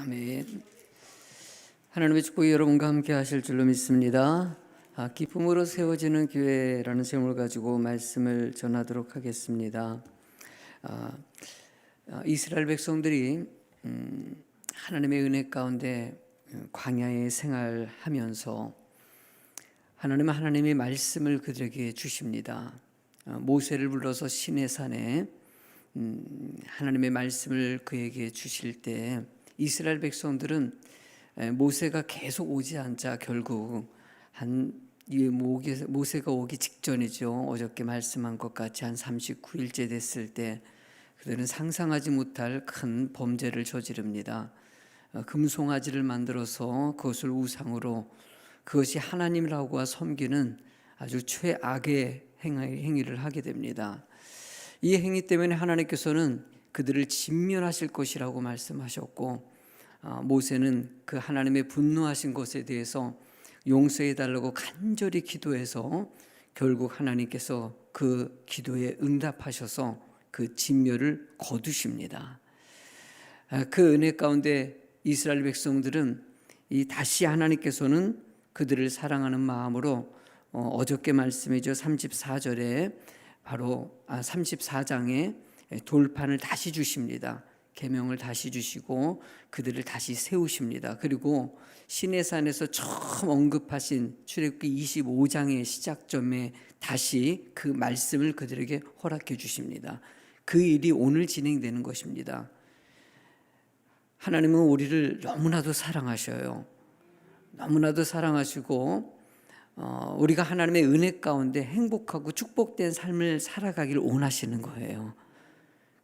아멘. 하나님의 축복이 여러분과 함께 하실 줄로 믿습니다. 기쁨으로 세워지는 교회라는 제목을 가지고 말씀을 전하도록 하겠습니다. 이스라엘 백성들이 하나님의 은혜 가운데 광야에 생활하면서 하나님은 하나님의 말씀을 그들에게 주십니다. 모세를 불러서 시내산에 하나님의 말씀을 그에게 주실 때 이스라엘 백성들은 모세가 계속 오지 않자 결국 모세가 오기 직전이죠. 어저께 말씀한 것 같이 한 39일째 됐을 때 그들은 상상하지 못할 큰 범죄를 저지릅니다. 금송아지를 만들어서 그것을 우상으로, 그것이 하나님이라고 섬기는 아주 최악의 행위를 하게 됩니다. 이 행위 때문에 하나님께서는 그들을 진멸하실 것이라고 말씀하셨고, 모세는 그 하나님의 분노하신 것에 대해서 용서해 달라고 간절히 기도해서 결국 하나님께서 그 기도에 응답하셔서 그 진멸을 거두십니다. 그 은혜 가운데 이스라엘 백성들은 다시 하나님께서는 그들을 사랑하는 마음으로 어저께 말씀이죠. 34절에 바로 34장에 돌판을 다시 주십니다. 계명을 다시 주시고 그들을 다시 세우십니다. 그리고 시내산에서 처음 언급하신 출애굽기 25장의 시작점에 다시 그 말씀을 그들에게 허락해 주십니다. 그 일이 오늘 진행되는 것입니다. 하나님은 우리를 너무나도 사랑하셔요. 너무나도 사랑하시고 우리가 하나님의 은혜 가운데 행복하고 축복된 삶을 살아가길 원하시는 거예요.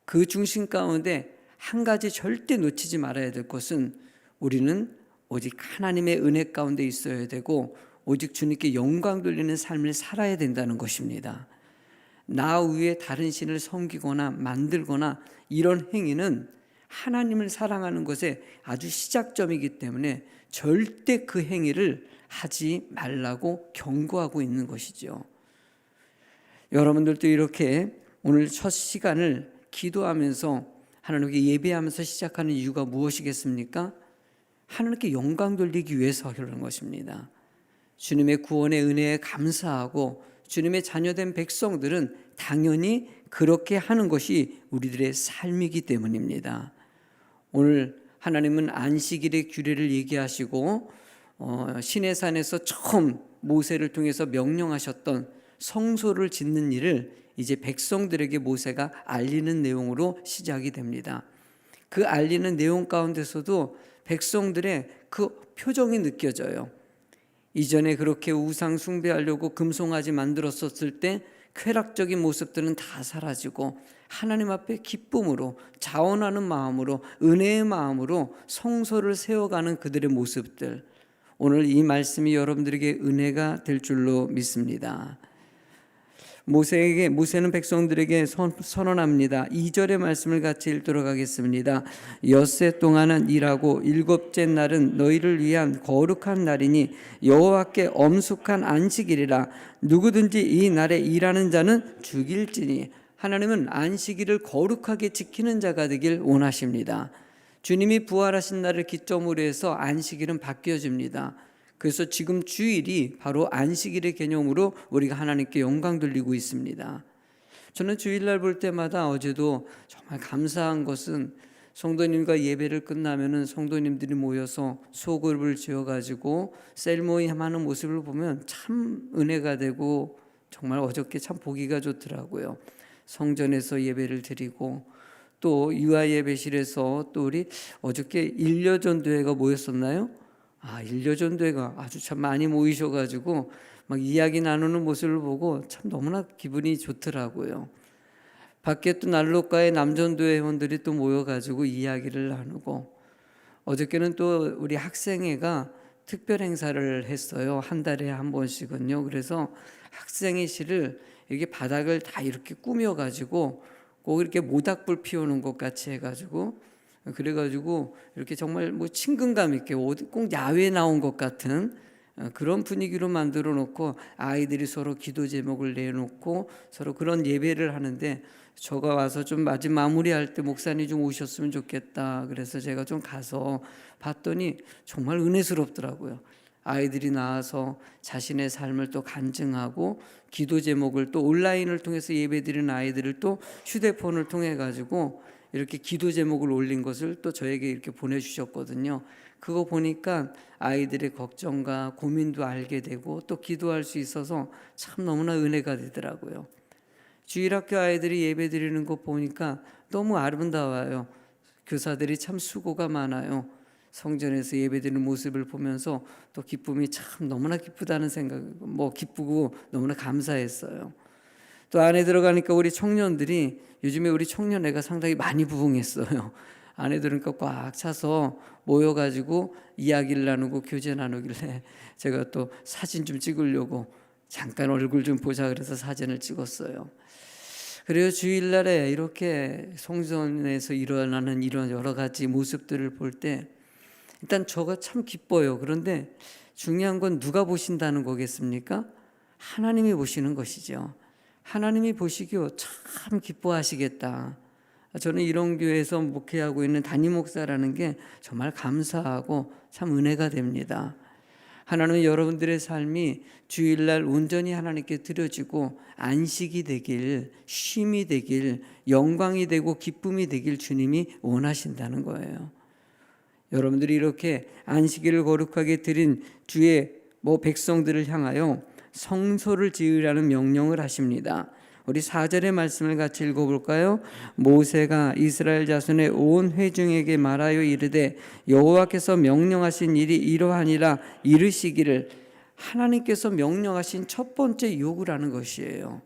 그 중심 가운데 한 가지 절대 놓치지 말아야 될 것은 우리는 오직 하나님의 은혜 가운데 있어야 되고 오직 주님께 영광 돌리는 삶을 살아야 된다는 것입니다. 나 위에 다른 신을 섬기거나 만들거나 이런 행위는 하나님을 사랑하는 것의 아주 시작점이기 때문에 절대 그 행위를 하지 말라고 경고하고 있는 것이죠. 여러분들도 이렇게 오늘 첫 시간을 기도하면서 하나님께 예배하면서 시작하는 이유가 무엇이겠습니까? 하나님께 영광 돌리기 위해서 그러는 것입니다. 주님의 구원의 은혜에 감사하고 주님의 자녀된 백성들은 당연히 그렇게 하는 것이 우리들의 삶이기 때문입니다. 오늘 하나님은 안식일의 규례를 얘기하시고 시내산에서 처음 모세를 통해서 명령하셨던 성소를 짓는 일을 이제 백성들에게 모세가 알리는 내용으로 시작이 됩니다. 그 알리는 내용 가운데서도 백성들의 그 표정이 느껴져요. 이전에 그렇게 우상 숭배하려고 금송아지 만들었었을 때 쾌락적인 모습들은 다 사라지고 하나님 앞에 기쁨으로 자원하는 마음으로 은혜의 마음으로 성소를 세워가는 그들의 모습들, 오늘 이 말씀이 여러분들에게 은혜가 될 줄로 믿습니다. 모세는 백성들에게 선언합니다. 2절의 말씀을 같이 읽도록 하겠습니다. 엿새 동안은 일하고 일곱째 날은 너희를 위한 거룩한 날이니 여호와께 엄숙한 안식일이라. 누구든지 이 날에 일하는 자는 죽일지니. 하나님은 안식일을 거룩하게 지키는 자가 되길 원하십니다. 주님이 부활하신 날을 기점으로 해서 안식일은 바뀌어집니다. 그래서 지금 주일이 바로 안식일의 개념으로 우리가 하나님께 영광 돌리고 있습니다. 저는 주일날 볼 때마다 어제도 정말 감사한 것은 성도님과 예배를 끝나면은 성도님들이 모여서 소그룹을 지어가지고 셀모니 하는 모습을 보면 참 은혜가 되고 정말 어저께 참 보기가 좋더라고요. 성전에서 예배를 드리고 또 유아 예배실에서 또 우리 어저께 일려전도회가 모였었나요? 일려전도회가 아주 참 많이 모이셔가지고 막 이야기 나누는 모습을 보고 참 너무나 기분이 좋더라고요. 밖에 또 난로가의 남전도회 회원들이 또 모여가지고 이야기를 나누고, 어저께는 또 우리 학생회가 특별 행사를 했어요. 한 달에 한 번씩은요. 그래서 학생회실을 이렇게 바닥을 다 이렇게 꾸며가지고 꼭 이렇게 모닥불 피우는 것 같이 해가지고, 그래가지고 이렇게 정말 친근감 있게 꼭 야외에 나온 것 같은 그런 분위기로 만들어 놓고 아이들이 서로 기도 제목을 내놓고 서로 그런 예배를 하는데, 저가 와서 좀 마무리할 때 목사님 좀 오셨으면 좋겠다. 그래서 제가 좀 가서 봤더니 정말 은혜스럽더라고요. 아이들이 나와서 자신의 삶을 또 간증하고 기도 제목을 또 온라인을 통해서 예배드리는 아이들을 또 휴대폰을 통해 가지고 이렇게 기도 제목을 올린 것을 또 저에게 이렇게 보내주셨거든요. 그거 보니까 아이들의 걱정과 고민도 알게 되고 또 기도할 수 있어서 참 너무나 은혜가 되더라고요. 주일학교 아이들이 예배 드리는 거 보니까 너무 아름다워요. 교사들이 참 수고가 많아요. 성전에서 예배드리는 모습을 보면서 또 기쁨이 참 너무나 기쁘다는 생각, 기쁘고 너무나 감사했어요. 또 안에 들어가니까 우리 청년들이, 요즘에 우리 청년회가 상당히 많이 부흥했어요. 안에 들으니까 꽉 차서 모여가지고 이야기를 나누고 교제 나누길래 제가 또 사진 좀 찍으려고 잠깐 얼굴 좀 보자 그래서 사진을 찍었어요. 그래요. 주일날에 이렇게 성전에서 일어나는 이런 여러 가지 모습들을 볼 때 일단 저가 참 기뻐요. 그런데 중요한 건 누가 보신다는 거겠습니까? 하나님이 보시는 것이죠. 하나님이 보시기에 참 기뻐하시겠다. 저는 이런 교회에서 목회하고 있는 담임 목사라는 게 정말 감사하고 참 은혜가 됩니다. 하나님은 여러분들의 삶이 주일날 온전히 하나님께 드려지고 안식이 되길, 쉼이 되길, 영광이 되고 기쁨이 되길 주님이 원하신다는 거예요. 여러분들이 이렇게 안식일을 거룩하게 드린 주의 백성들을 향하여 성소를 지으라는 명령을 하십니다. 우리 4절의 말씀을 같이 읽어볼까요? 모세가 이스라엘 자손의 온 회중에게 말하여 이르되 여호와께서 명령하신 일이 이러하니라 이르시기를. 하나님께서 명령하신 첫 번째 요구라는 것이에요.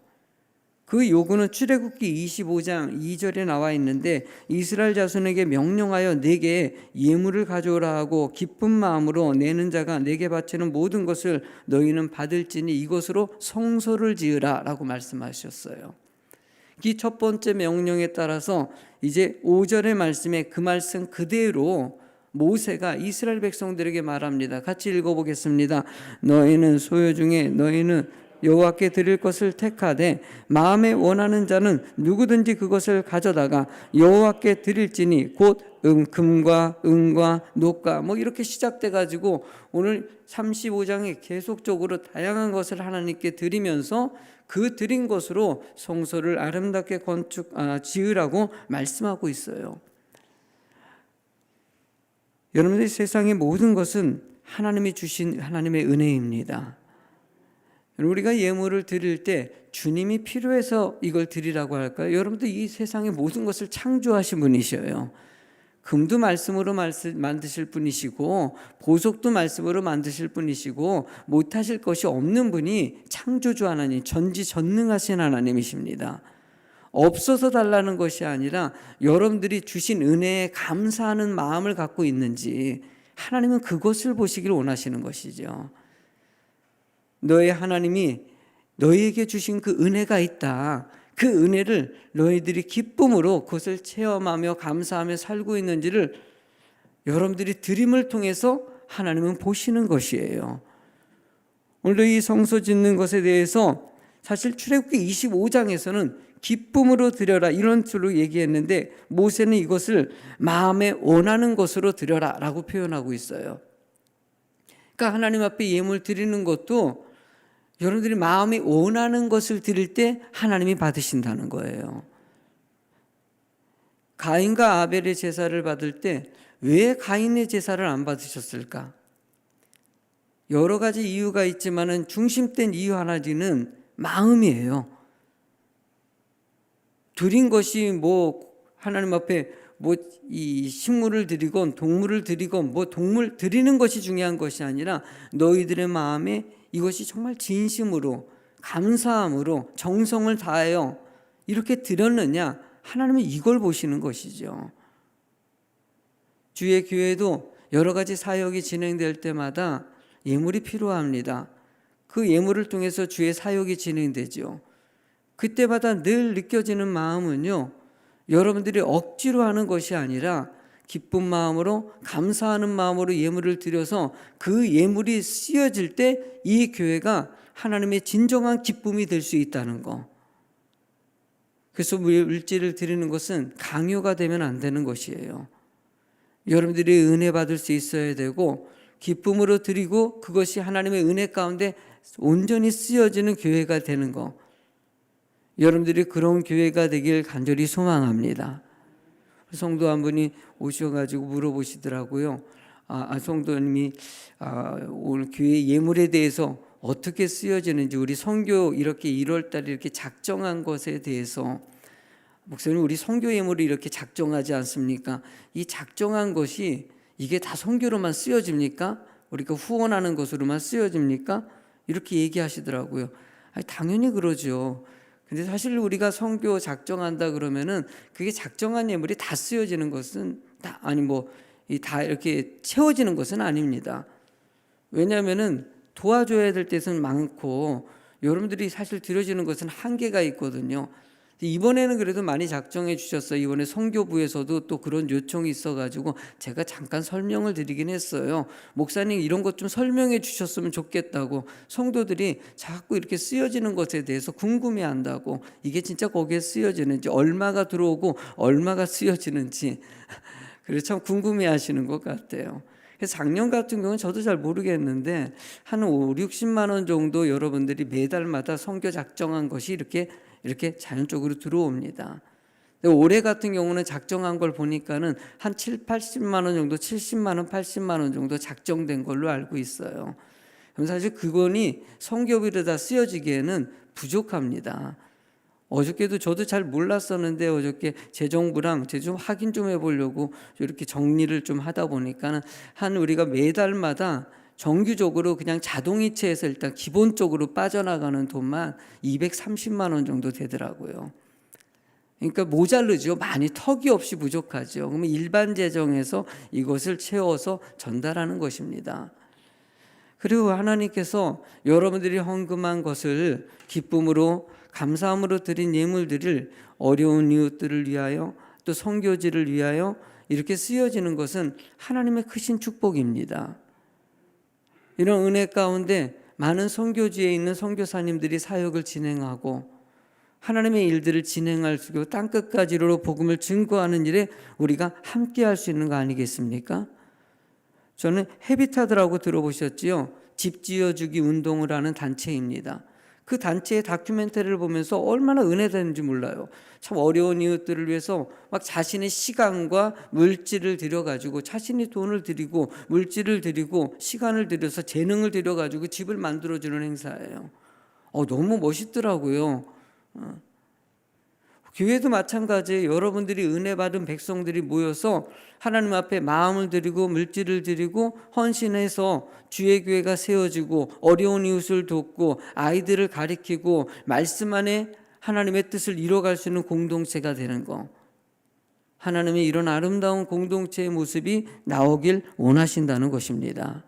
그 요구는 출애굽기 25장 2절에 나와 있는데, 이스라엘 자손에게 명령하여 내게 예물을 가져오라 하고 기쁜 마음으로 내는 자가 내게 바치는 모든 것을 너희는 받을지니 이것으로 성소를 지으라 라고 말씀하셨어요. 이 첫 번째 명령에 따라서 이제 5절의 말씀에 그 말씀 그대로 모세가 이스라엘 백성들에게 말합니다. 같이 읽어보겠습니다. 너희는 소요 중에 너희는 여호와께 드릴 것을 택하되 마음에 원하는 자는 누구든지 그것을 가져다가 여호와께 드릴지니 곧 금과 은과 녹과 이렇게 시작돼 가지고 오늘 35장에 계속적으로 다양한 것을 하나님께 드리면서 그 드린 것으로 성소를 아름답게 지으라고 말씀하고 있어요. 여러분들, 세상의 모든 것은 하나님이 주신 하나님의 은혜입니다. 우리가 예물을 드릴 때 주님이 필요해서 이걸 드리라고 할까요? 여러분들, 이 세상의 모든 것을 창조하신 분이셔요. 금도 말씀으로 만드실 분이시고 보석도 말씀으로 만드실 분이시고 못하실 것이 없는 분이 창조주 하나님, 전지전능하신 하나님이십니다. 없어서 달라는 것이 아니라 여러분들이 주신 은혜에 감사하는 마음을 갖고 있는지 하나님은 그것을 보시기를 원하시는 것이죠. 너의 하나님이 너희에게 주신 그 은혜가 있다. 그 은혜를 너희들이 기쁨으로 그것을 체험하며 감사하며 살고 있는지를 여러분들이 드림을 통해서 하나님은 보시는 것이에요. 오늘도 이 성소 짓는 것에 대해서 사실 출애굽기 25장에서는 기쁨으로 드려라 이런 식으로 얘기했는데, 모세는 이것을 마음에 원하는 것으로 드려라 라고 표현하고 있어요. 그러니까 하나님 앞에 예물 드리는 것도 여러분들이 마음이 원하는 것을 드릴 때 하나님이 받으신다는 거예요. 가인과 아벨의 제사를 받을 때 왜 가인의 제사를 안 받으셨을까? 여러 가지 이유가 있지만은 중심된 이유 하나는 마음이에요. 드린 것이 하나님 앞에 이 식물을 드리건 동물을 드리건 동물 드리는 것이 중요한 것이 아니라 너희들의 마음에 이것이 정말 진심으로 감사함으로 정성을 다하여 이렇게 드렸느냐, 하나님은 이걸 보시는 것이죠. 주의 교회도 여러 가지 사역이 진행될 때마다 예물이 필요합니다. 그 예물을 통해서 주의 사역이 진행되죠. 그때마다 늘 느껴지는 마음은요, 여러분들이 억지로 하는 것이 아니라 기쁜 마음으로 감사하는 마음으로 예물을 드려서 그 예물이 쓰여질 때 이 교회가 하나님의 진정한 기쁨이 될 수 있다는 거. 그래서 물질을 드리는 것은 강요가 되면 안 되는 것이에요. 여러분들이 은혜 받을 수 있어야 되고 기쁨으로 드리고 그것이 하나님의 은혜 가운데 온전히 쓰여지는 교회가 되는 거. 여러분들이 그런 교회가 되길 간절히 소망합니다. 성도 한 분이 오셔가지고 물어보시더라고요. 성도님이 오늘 교회 예물에 대해서 어떻게 쓰여지는지, 우리 선교 이렇게 1월 달에 이렇게 작정한 것에 대해서, 목사님 우리 선교 예물을 이렇게 작정하지 않습니까? 이 작정한 것이 이게 다 선교로만 쓰여집니까? 우리가 후원하는 것으로만 쓰여집니까? 이렇게 얘기하시더라고요. 당연히 그러죠. 근데 사실 우리가 선교 작정한다 그러면은 그게 작정한 예물이 다 쓰여지는 것은 다 이렇게 채워지는 것은 아닙니다. 왜냐하면은 도와줘야 될 때는 많고 여러분들이 사실 드려지는 것은 한계가 있거든요. 이번에는 그래도 많이 작정해 주셨어요. 이번에 선교부에서도 또 그런 요청이 있어가지고 제가 잠깐 설명을 드리긴 했어요. 목사님 이런 것 좀 설명해 주셨으면 좋겠다고. 성도들이 자꾸 이렇게 쓰여지는 것에 대해서 궁금해한다고. 이게 진짜 거기에 쓰여지는지, 얼마가 들어오고 얼마가 쓰여지는지 그래서 참 궁금해하시는 것 같아요. 그래서 작년 같은 경우는 저도 잘 모르겠는데 한 5, 60만 원 정도 여러분들이 매달마다 선교 작정한 것이 이렇게 자연적으로 들어옵니다. 올해 같은 경우는 작정한 걸 보니까는 한 7, 80만 원 정도, 70만 원, 80만 원 정도 작정된 걸로 알고 있어요. 그럼 사실 그건이 선교비로 다 쓰여지기에는 부족합니다. 어저께도 저도 잘 몰랐었는데 어저께 재정부랑 좀 확인 좀 해보려고 이렇게 정리를 좀 하다 보니까는 한 우리가 매달마다 정규적으로 그냥 자동이체에서 일단 기본적으로 빠져나가는 돈만 230만 원 정도 되더라고요. 그러니까 모자르죠. 많이, 턱이 없이 부족하죠. 그러면 일반 재정에서 이것을 채워서 전달하는 것입니다. 그리고 하나님께서 여러분들이 헌금한 것을 기쁨으로 감사함으로 드린 예물들을 어려운 이웃들을 위하여 또 선교지를 위하여 이렇게 쓰여지는 것은 하나님의 크신 축복입니다. 이런 은혜 가운데 많은 선교지에 있는 선교사님들이 사역을 진행하고 하나님의 일들을 진행할 수 있고 땅끝까지로 복음을 증거하는 일에 우리가 함께 할 수 있는 거 아니겠습니까? 저는 헤비타드라고 들어보셨지요? 집 지어주기 운동을 하는 단체입니다. 그 단체의 다큐멘터리를 보면서 얼마나 은혜되는지 몰라요. 참 어려운 이웃들을 위해서 막 자신의 시간과 물질을 들여가지고, 자신이 돈을 들이고 물질을 들이고 시간을 들여서 재능을 들여가지고 집을 만들어주는 행사예요. 너무 멋있더라고요. 교회도 마찬가지예요. 여러분들이 은혜 받은 백성들이 모여서 하나님 앞에 마음을 드리고 물질을 드리고 헌신해서 주의 교회가 세워지고 어려운 이웃을 돕고 아이들을 가리키고 말씀 안에 하나님의 뜻을 이뤄갈 수 있는 공동체가 되는 거. 하나님의 이런 아름다운 공동체의 모습이 나오길 원하신다는 것입니다.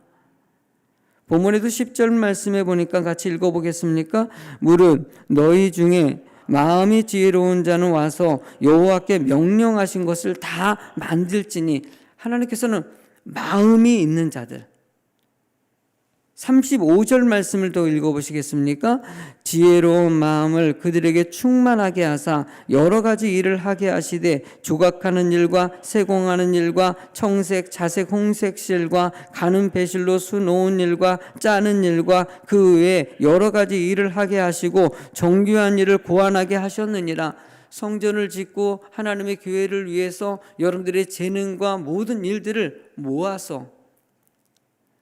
본문에도 10절 말씀해 보니까 같이 읽어보겠습니까? 무릇 너희 중에 마음이 지혜로운 자는 와서 여호와께 명령하신 것을 다 만들지니, 하나님께서는 마음이 있는 자들. 35절 말씀을 더 읽어보시겠습니까? 지혜로운 마음을 그들에게 충만하게 하사 여러 가지 일을 하게 하시되 조각하는 일과 세공하는 일과 청색, 자색, 홍색 실과 가는 배실로 수 놓은 일과 짜는 일과 그 외에 여러 가지 일을 하게 하시고 정교한 일을 고안하게 하셨느니라. 성전을 짓고 하나님의 교회를 위해서 여러분들의 재능과 모든 일들을 모아서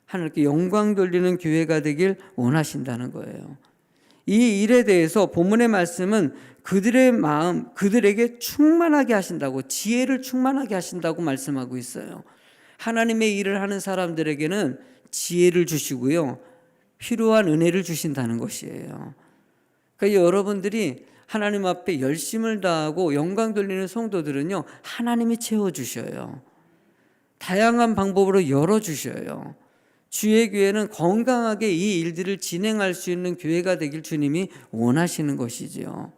하나님께 영광 돌리는 교회가 되길 원하신다는 거예요. 이 일에 대해서 본문의 말씀은 그들의 마음, 그들에게 충만하게 하신다고, 지혜를 충만하게 하신다고 말씀하고 있어요. 하나님의 일을 하는 사람들에게는 지혜를 주시고요, 필요한 은혜를 주신다는 것이에요. 그러니까 여러분들이 하나님 앞에 열심을 다하고 영광 돌리는 성도들은요, 하나님이 채워주셔요. 다양한 방법으로 열어주셔요. 주의 교회는 건강하게 이 일들을 진행할 수 있는 교회가 되길 주님이 원하시는 것이지요.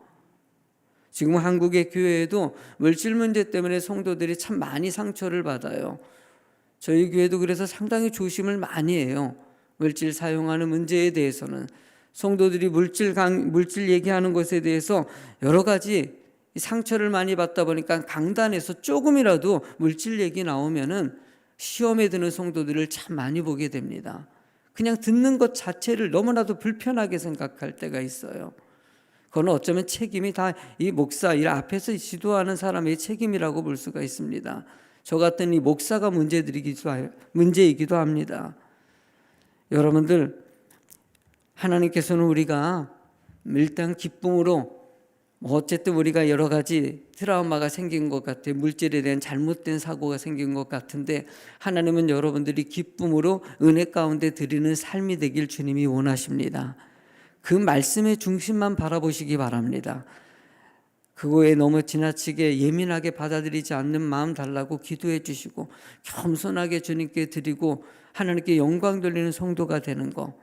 지금 한국의 교회에도 물질 문제 때문에 성도들이 참 많이 상처를 받아요. 저희 교회도 그래서 상당히 조심을 많이 해요. 물질 사용하는 문제에 대해서는 성도들이 물질 얘기하는 것에 대해서 여러 가지 상처를 많이 받다 보니까 강단에서 조금이라도 물질 얘기 나오면은 시험에 드는 성도들을 참 많이 보게 됩니다. 그냥 듣는 것 자체를 너무나도 불편하게 생각할 때가 있어요. 그건 어쩌면 책임이 다 이 목사, 이 앞에서 지도하는 사람의 책임이라고 볼 수가 있습니다. 저 같은 이 목사가 문제이기도 합니다. 여러분들, 하나님께서는 우리가 일단 기쁨으로 어쨌든 우리가 여러 가지 트라우마가 생긴 것 같아요. 물질에 대한 잘못된 사고가 생긴 것 같은데 하나님은 여러분들이 기쁨으로 은혜 가운데 드리는 삶이 되길 주님이 원하십니다. 그 말씀의 중심만 바라보시기 바랍니다. 그거에 너무 지나치게 예민하게 받아들이지 않는 마음 달라고 기도해 주시고 겸손하게 주님께 드리고 하나님께 영광 돌리는 성도가 되는 거.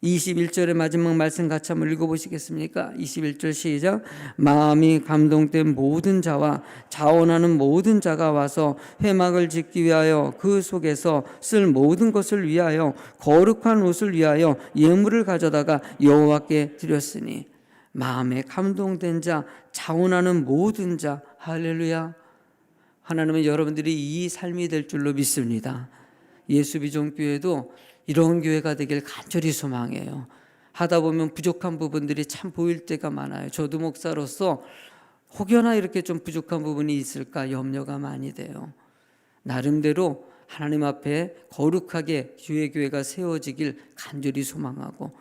21절의 마지막 말씀 같이 한번 읽어보시겠습니까? 21절 시작. 마음이 감동된 모든 자와 자원하는 모든 자가 와서 회막을 짓기 위하여 그 속에서 쓸 모든 것을 위하여 거룩한 옷을 위하여 예물을 가져다가 여호와께 드렸으니 마음에 감동된 자, 자원하는 모든 자. 할렐루야. 하나님은 여러분들이 이 삶이 될 줄로 믿습니다. 예수비전교회도 이런 교회가 되길 간절히 소망해요. 하다 보면 부족한 부분들이 참 보일 때가 많아요. 저도 목사로서 혹여나 이렇게 좀 부족한 부분이 있을까 염려가 많이 돼요. 나름대로 하나님 앞에 거룩하게 주의 교회가 세워지길 간절히 소망하고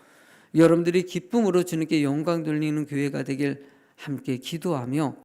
여러분들이 기쁨으로 주님께 영광 돌리는 교회가 되길 함께 기도하며